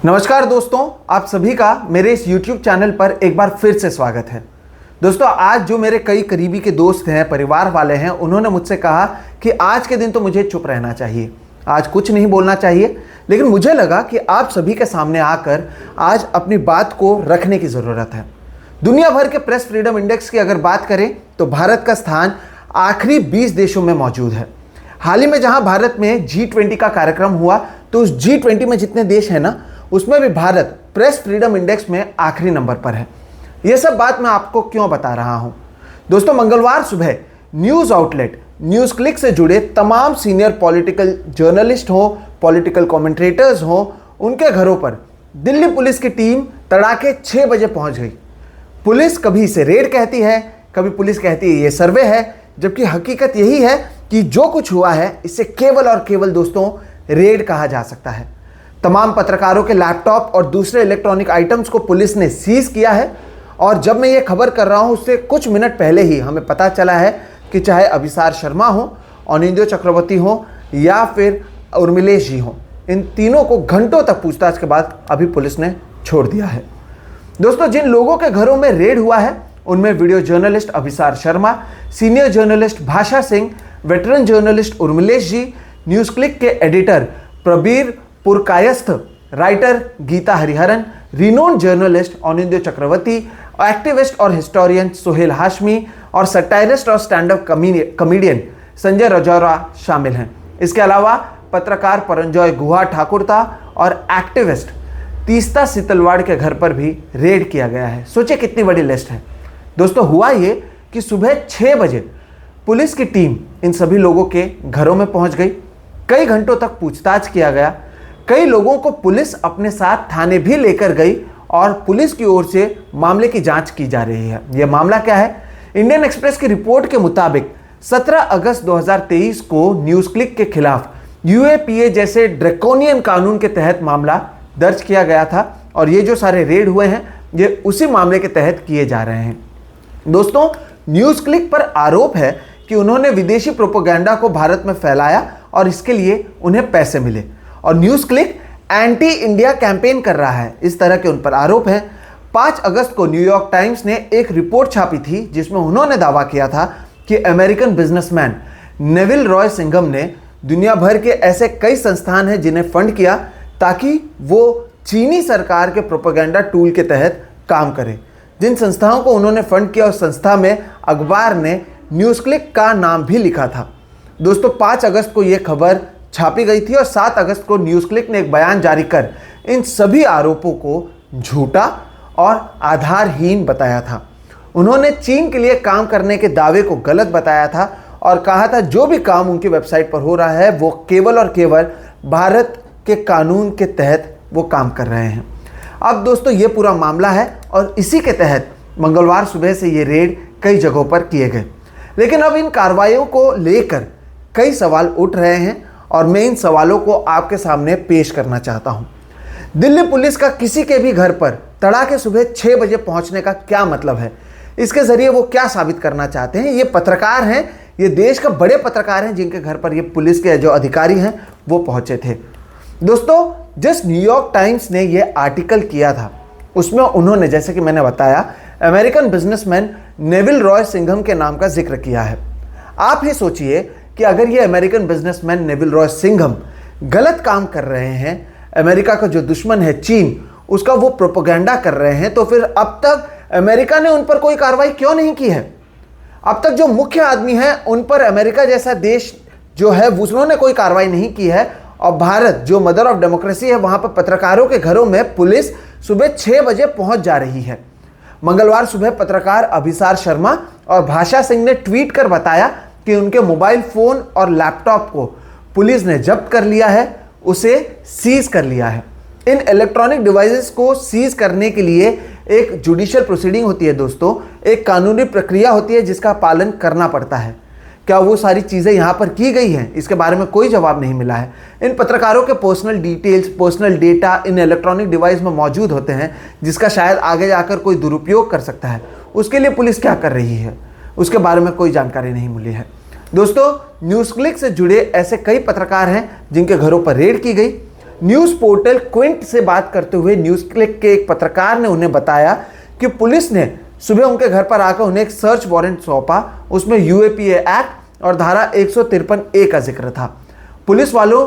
नमस्कार दोस्तों, आप सभी का मेरे इस YouTube चैनल पर एक बार फिर से स्वागत है। दोस्तों, आज जो मेरे कई करीबी के दोस्त हैं, परिवार वाले हैं, उन्होंने मुझसे कहा कि आज के दिन तो मुझे चुप रहना चाहिए, आज कुछ नहीं बोलना चाहिए। लेकिन मुझे लगा कि आप सभी के सामने आकर आज अपनी बात को रखने की ज़रूरत है। दुनिया भर के प्रेस फ्रीडम इंडेक्स की अगर बात करें तो भारत का स्थान आखिरी 20 देशों में मौजूद है। हाल ही में जहां भारत में G20 का कार्यक्रम हुआ तो उस G20 में जितने देश हैं ना, उसमें भी भारत प्रेस फ्रीडम इंडेक्स में आखिरी नंबर पर है। यह सब बात मैं आपको क्यों बता रहा हूं? दोस्तों, मंगलवार सुबह न्यूज आउटलेट न्यूज क्लिक से जुड़े तमाम सीनियर पॉलिटिकल जर्नलिस्ट हो, पॉलिटिकल कमेंटेटर्स हो, उनके घरों पर दिल्ली पुलिस की टीम तड़ाके 6 बजे पहुंच गई। पुलिस कभी इसे रेड कहती है, कभी पुलिस कहती है ये सर्वे है, जबकि हकीकत यही है कि जो कुछ हुआ है इसे केवल और केवल दोस्तों रेड कहा जा सकता है। तमाम पत्रकारों के लैपटॉप और दूसरे इलेक्ट्रॉनिक आइटम्स को पुलिस ने सीज किया है। और जब मैं ये खबर कर रहा हूँ उससे कुछ मिनट पहले ही हमें पता चला है कि चाहे अभिसार शर्मा हो, अनिंदो चक्रवर्ती हो या फिर उर्मिलेश जी हो, इन तीनों को घंटों तक पूछताछ के बाद अभी पुलिस ने छोड़ दिया है। दोस्तों, जिन लोगों के घरों में रेड हुआ है उनमें video journalist Abhisar Sharma, senior journalist Bhasha Singh, veteran journalist Urmilesh ji, NewsClick के editor Prabir Purkayastha, writer Geeta Hariharan, renowned journalist Anindyo Chakravarty, activist और हिस्टोरियन सोहेल हाशमी और सटायरिस्ट और stand up comedian Sanjay Rajaura शामिल हैं। इसके अलावा पत्रकार परंजॉय गुहा ठाकुरता और एक्टिविस्ट तीस्ता सितलवाड़ के घर पर भी रेड किया गया है। सोचिए कितनी बड़ी लिस्ट है। दोस्तों, हुआ ये कि सुबह 6 बजे पुलिस की टीम इन सभी लोगों के घरों में पहुंच गई। कई घंटों तक पूछताछ किया गया। कई लोगों को पुलिस अपने साथ थाने भी लेकर गई और पुलिस की ओर से मामले की जांच की जा रही है। यह मामला क्या है? इंडियन एक्सप्रेस की रिपोर्ट के मुताबिक 17 अगस्त 2023 को न्यूज क्लिक के खिलाफ UAPA जैसे ड्रैकोनियन कानून के तहत मामला दर्ज किया गया था और ये जो सारे रेड हुए हैं ये उसी मामले के तहत किए जा रहे हैं। दोस्तों, न्यूज क्लिक पर आरोप है कि उन्होंने विदेशी प्रोपेगेंडा को भारत में फैलाया और इसके लिए उन्हें पैसे मिले और news click anti India campaign कर रहा है, इस तरह के उन पर आरोप हैं। 5 अगस्त को न्यूयॉर्क टाइम्स ने एक रिपोर्ट छापी थी जिसमें उन्होंने दावा किया था कि American businessman Neville Roy Singham ने दुनिया भर के ऐसे कई संस्थान हैं जिन्हें फंड किया ताकि वो चीनी सरकार के प्रोपेगेंडा टूल के तहत काम करें। जिन संस्थाओं को उन्होंने फंड किया उस संस्था में अखबार ने न्यूज क्लिक का नाम भी लिखा था। दोस्तों, 5 अगस्त को यह खबर छापी गई थी और 7 अगस्त को न्यूज क्लिक ने एक बयान जारी कर इन सभी आरोपों को झूठा और आधारहीन बताया था। उन्होंने चीन के लिए काम करने के दावे को गलत बताया था और कहा था जो भी काम उनकी वेबसाइट पर हो रहा है वो केवल और केवल भारत के कानून के तहत वो काम कर रहे हैं। अब दोस्तों, ये पूरा मामला है और इसी के तहत मंगलवार सुबह से ये रेड कई जगहों पर किए गए। लेकिन अब इन कार्रवाइयों को लेकर कई सवाल उठ रहे हैं और मैं इन सवालों को आपके सामने पेश करना चाहता हूं। दिल्ली पुलिस का किसी के भी घर पर तड़ाके सुबह 6 बजे पहुंचने का क्या मतलब है? इसके जरिए वो क्या साबित करना चाहते हैं? ये पत्रकार हैं, ये देश का बड़े पत्रकार हैं जिनके घर पर ये पुलिस के जो अधिकारी हैं वो पहुंचे थे। दोस्तों, जिस न्यूयॉर्क टाइम्स ने ये आर्टिकल किया था उसमें उन्होंने, जैसे कि मैंने बताया, American businessman Neville Roy Singham के नाम का जिक्र किया है। आप ही सोचिए कि अगर ये American businessman Neville Roy Singham गलत काम कर रहे हैं, अमेरिका का जो दुश्मन है चीन, उसका वो प्रोपेगेंडा कर रहे हैं, तो फिर अब तक अमेरिका ने उन पर कोई कार्रवाई क्यों नहीं की है? अब तक जो मुख्य आदमी है उन पर अमेरिका जैसा देश जो है उन्होंने कोई कार्रवाई नहीं की है और भारत जो मदर ऑफ डेमोक्रेसी है वहां पर पत्रकारों के घरों में पुलिस सुबह 6 बजे पहुंच जा रही है। मंगलवार सुबह पत्रकार अभिसार शर्मा और भाषा सिंह ने ट्वीट कर बताया कि उनके मोबाइल फोन और लैपटॉप को पुलिस ने जब्त कर लिया है, उसे सीज कर लिया है। इन इलेक्ट्रॉनिक डिवाइसेस को सीज करने के लिए एक जुडिशियल प्रोसीडिंग होती है दोस्तों, एक कानूनी प्रक्रिया होती है जिसका पालन करना पड़ता है। क्या वो सारी चीज़ें यहाँ पर की गई हैं? इसके बारे में कोई जवाब नहीं मिला है। इन पत्रकारों के पर्सनल डिटेल्स, पर्सनल डेटा इन इलेक्ट्रॉनिक डिवाइस में मौजूद होते हैं जिसका शायद आगे जाकर कोई दुरुपयोग कर सकता है। उसके लिए पुलिस क्या कर रही है उसके बारे में कोई जानकारी नहीं मिली है। दोस्तों, न्यूज क्लिक से जुड़े ऐसे कई पत्रकार हैं जिनके घरों पर रेड की गई। न्यूज पोर्टल क्विंट से बात करते हुए न्यूज क्लिक के एक पत्रकार ने उन्हें बताया कि पुलिस ने सुबह उनके घर पर आकर उन्हें एक सर्च वारंट सौंपा। उसमें यूएपीए एक्ट और धारा 153A का जिक्र था। पुलिस वालों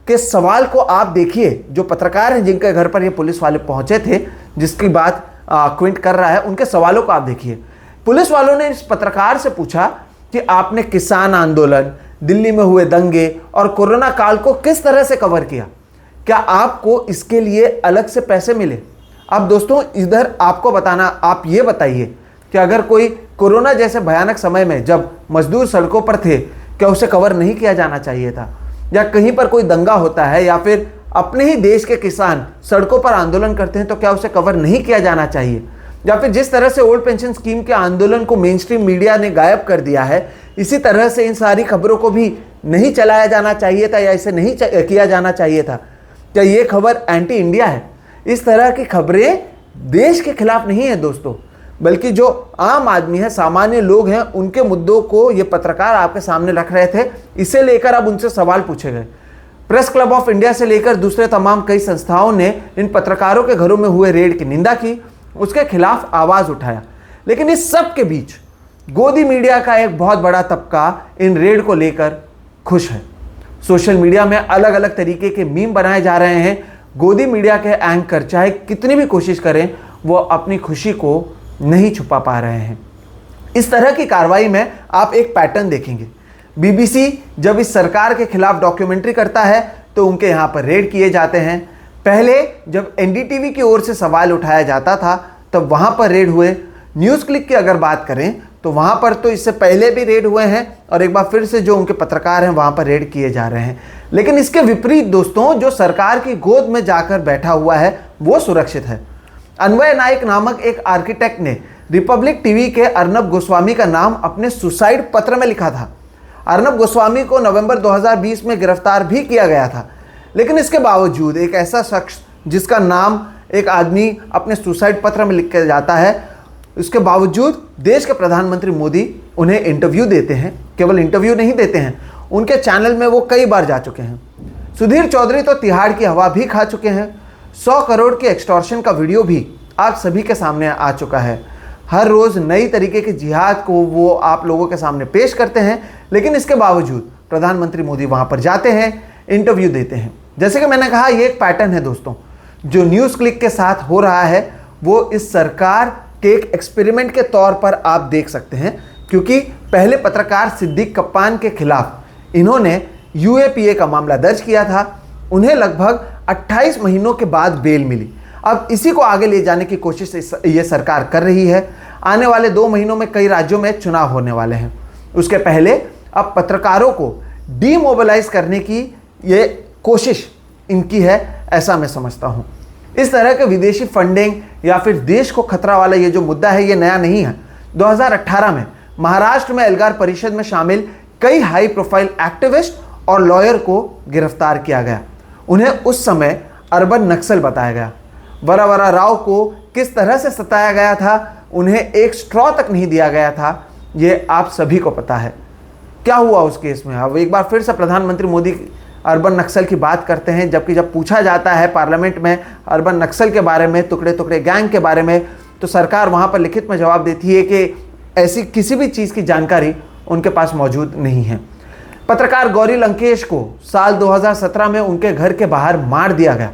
के सवाल को आप देखिए, जो पत्रकार हैं जिनके घर पर ये पुलिस वाले पहुंचे थे, जिसकी बात क्विंट कर रहा है, उनके सवालों को आप देखिए। पुलिस वालों ने इस पत्रकार से पूछा कि आपने किसान आंदोलन, दिल्ली में हुए दंगे और कोरोना काल को किस तरह से कवर किया, क्या आपको इसके लिए अलग से पैसे मिले? अब दोस्तों इधर आपको बताना, आप ये बताइए कि अगर कोई कोरोना जैसे भयानक समय में जब मजदूर सड़कों पर थे, क्या उसे कवर नहीं किया जाना चाहिए था? या कहीं पर कोई दंगा होता है या फिर अपने ही देश के किसान सड़कों पर आंदोलन करते हैं, तो क्या उसे कवर नहीं किया जाना चाहिए? या फिर जिस तरह से ओल्ड पेंशन स्कीम के आंदोलन को मेन स्ट्रीम मीडिया ने गायब कर दिया है, इसी तरह से इन सारी खबरों को भी नहीं चलाया जाना चाहिए था या इसे नहीं किया जाना चाहिए था? क्या ये खबर एंटी इंडिया है? इस तरह की खबरें देश के खिलाफ नहीं है दोस्तों, बल्कि जो आम आदमी है, सामान्य लोग हैं, उनके मुद्दों को ये पत्रकार आपके सामने रख रहे थे। इसे लेकर अब उनसे सवाल पूछे गए। प्रेस क्लब ऑफ इंडिया से लेकर दूसरे तमाम कई संस्थाओं ने इन पत्रकारों के घरों में हुए रेड की निंदा की, उसके खिलाफ आवाज उठाया। लेकिन इस सब के बीच गोदी मीडिया का एक बहुत बड़ा तबका इन रेड को लेकर खुश है। सोशल मीडिया में अलग अलग तरीके के मीम बनाए जा रहे हैं। गोदी मीडिया के एंकर चाहे कितनी भी कोशिश करें, वो अपनी खुशी को नहीं छुपा पा रहे हैं। इस तरह की कार्रवाई में आप एक पैटर्न देखेंगे। बीबीसी जब इस सरकार के खिलाफ डॉक्यूमेंट्री करता है तो उनके यहाँ पर रेड किए जाते हैं। पहले जब एनडीटीवी की ओर से सवाल उठाया जाता था तब वहाँ पर रेड हुए। न्यूज़ क्लिक की अगर बात करें तो वहाँ पर तो इससे पहले भी रेड हुए हैं और एक बार फिर से जो उनके पत्रकार हैं वहाँ पर रेड किए जा रहे हैं। लेकिन इसके विपरीत दोस्तों, जो सरकार की गोद में जाकर बैठा हुआ है वो सुरक्षित है। अन्वय नायक नामक एक आर्किटेक्ट ने रिपब्लिक टीवी के अर्नब गोस्वामी का नाम अपने सुसाइड पत्र में लिखा था। अर्नब गोस्वामी को नवंबर 2020 में गिरफ्तार भी किया गया था, लेकिन इसके बावजूद एक ऐसा शख्स जिसका नाम एक आदमी अपने सुसाइड पत्र में लिख के जाता है, उसके बावजूद देश के प्रधानमंत्री मोदी उन्हें इंटरव्यू देते हैं। केवल इंटरव्यू नहीं देते हैं, उनके चैनल में वो कई बार जा चुके हैं। सुधीर चौधरी तो तिहाड़ की हवा भी खा चुके हैं। 100 करोड़ के एक्सटॉर्शन का वीडियो भी आप सभी के सामने आ चुका है। हर रोज़ नई तरीके की जिहाद को वो आप लोगों के सामने पेश करते हैं, लेकिन इसके बावजूद प्रधानमंत्री मोदी वहाँ पर जाते हैं, इंटरव्यू देते हैं। जैसे कि मैंने कहा, ये एक पैटर्न है दोस्तों जो न्यूज़ क्लिक के साथ हो रहा है। वो इस सरकार के एक एक्सपेरिमेंट के तौर पर आप देख सकते हैं, क्योंकि पहले पत्रकार सिद्दीक कप्तान के खिलाफ इन्होंने यूएपीए का मामला दर्ज किया था। उन्हें लगभग 28 महीनों के बाद बेल मिली। अब इसी को आगे ले जाने की कोशिश ये सरकार कर रही है। आने वाले 2 महीनों में कई राज्यों में चुनाव होने वाले हैं। उसके पहले अब पत्रकारों को डीमोबिलाइज करने की ये कोशिश इनकी है, ऐसा मैं समझता हूँ। इस तरह के विदेशी फंडिंग या फिर देश को खतरा वाला ये जो मुद्दा है, ये नया नहीं है। 2018 में महाराष्ट्र में एल्गार परिषद में शामिल कई हाई प्रोफाइल एक्टिविस्ट और लॉयर को गिरफ्तार किया गया। उन्हें उस समय अर्बन नक्सल बताया गया। वरावरा राव को किस तरह से सताया गया था, उन्हें एक स्ट्रॉ तक नहीं दिया गया था, ये आप सभी को पता है। क्या हुआ उस केस में? अब एक बार फिर से प्रधानमंत्री मोदी अर्बन नक्सल की बात करते हैं, जबकि जब पूछा जाता है पार्लियामेंट में अर्बन नक्सल के बारे में, टुकड़े टुकड़े गैंग के बारे में, तो सरकार वहाँ पर लिखित में जवाब देती है कि ऐसी किसी भी चीज़ की जानकारी उनके पास मौजूद नहीं है। पत्रकार गौरी लंकेश को साल 2017 में उनके घर के बाहर मार दिया गया।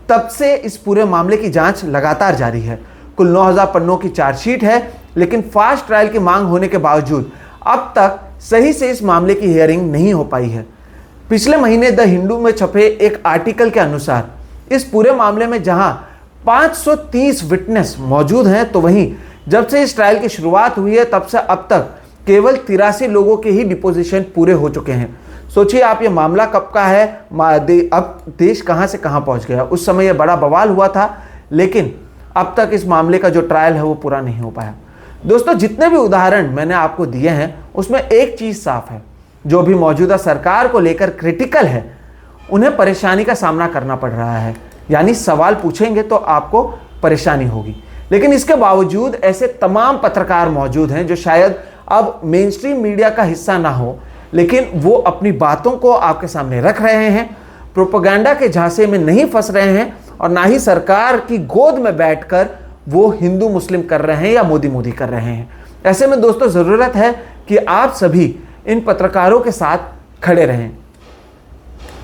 तब से इस पूरे मामले की जांच लगातार जारी है। कुल 9000 पन्नों की चार्जशीट है, लेकिन फास्ट ट्रायल की मांग होने के बावजूद अब तक सही से इस मामले की हियरिंग नहीं हो पाई है। पिछले महीने द हिंदू में छपे एक आर्टिकल के अनुसार इस पूरे मामले में जहां 530 विटनेस मौजूद हैं, तो वहीं जब से इस ट्रायल की शुरुआत हुई है तब से अब तक केवल 83 लोगों के ही डिपोजिशन पूरे हो चुके हैं। सोचिए आप, ये मामला कब का है, अब देश कहां से कहां पहुंच गया। उस समय ये बड़ा बवाल हुआ था, लेकिन अब तक इस मामले का जो ट्रायल है वो पूरा नहीं हो पाया। दोस्तों, जितने भी उदाहरण मैंने आपको दिए हैं उसमें एक चीज साफ है, जो भी मौजूदा सरकार को लेकर क्रिटिकल है उन्हें परेशानी का सामना करना पड़ रहा है। यानी सवाल पूछेंगे तो आपको परेशानी होगी। लेकिन इसके बावजूद ऐसे तमाम पत्रकार मौजूद हैं जो शायद अब मेन स्ट्रीम मीडिया का हिस्सा ना हो, लेकिन वो अपनी बातों को आपके सामने रख रहे हैं। प्रोपेगेंडा के झांसे में नहीं फंस रहे हैं और ना ही सरकार की गोद में बैठकर वो हिंदू मुस्लिम कर रहे हैं या मोदी मोदी कर रहे हैं। ऐसे में दोस्तों ज़रूरत है कि आप सभी इन पत्रकारों के साथ खड़े रहें।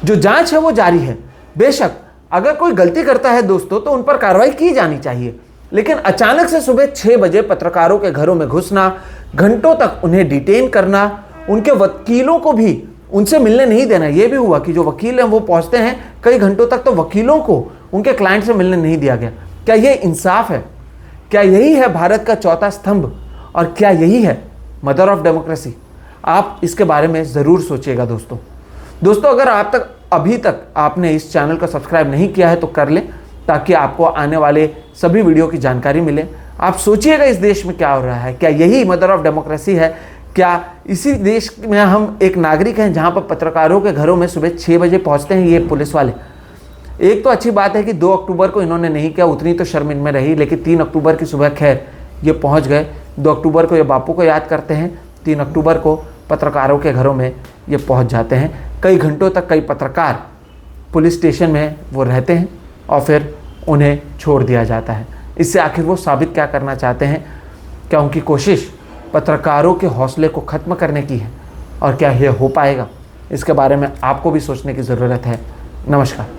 जो जांच है वो जारी है। बेशक अगर कोई गलती करता है दोस्तों तो उन पर कार्रवाई की जानी चाहिए, लेकिन अचानक से सुबह 6 बजे पत्रकारों के घरों में घुसना, घंटों तक उन्हें डिटेन करना, उनके वकीलों को भी उनसे मिलने नहीं देना। यह भी हुआ कि जो वकील हैं वो पहुंचते हैं कई घंटों तक, तो वकीलों को उनके क्लाइंट से मिलने नहीं दिया गया। क्या यह इंसाफ है? क्या यही है भारत का चौथा स्तंभ? और क्या यही है मदर ऑफ डेमोक्रेसी? आप इसके बारे में ज़रूर सोचिएगा दोस्तों। अगर अभी तक आपने इस चैनल को सब्सक्राइब नहीं किया है तो कर लें, ताकि आपको आने वाले सभी वीडियो की जानकारी मिले। आप सोचिएगा इस देश में क्या हो रहा है। क्या यही मदर ऑफ डेमोक्रेसी है? क्या इसी देश में हम एक नागरिक हैं जहां पर पत्रकारों के घरों में सुबह 6 बजे पहुंचते हैं ये पुलिस वाले? एक तो अच्छी बात है कि 2 अक्टूबर को इन्होंने नहीं किया, उतनी तो शर्मिंद में रही, लेकिन 3 अक्टूबर की सुबह खैर ये पहुंच गए। 2 अक्टूबर को ये बापू को याद करते हैं, 3 अक्टूबर को पत्रकारों के घरों में ये पहुंच जाते हैं। कई घंटों तक कई पत्रकार पुलिस स्टेशन में वो रहते हैं और फिर उन्हें छोड़ दिया जाता है। इससे आखिर वो साबित क्या करना चाहते हैं? क्या उनकी कोशिश पत्रकारों के हौसले को ख़त्म करने की है? और क्या यह हो पाएगा? इसके बारे में आपको भी सोचने की ज़रूरत है। नमस्कार।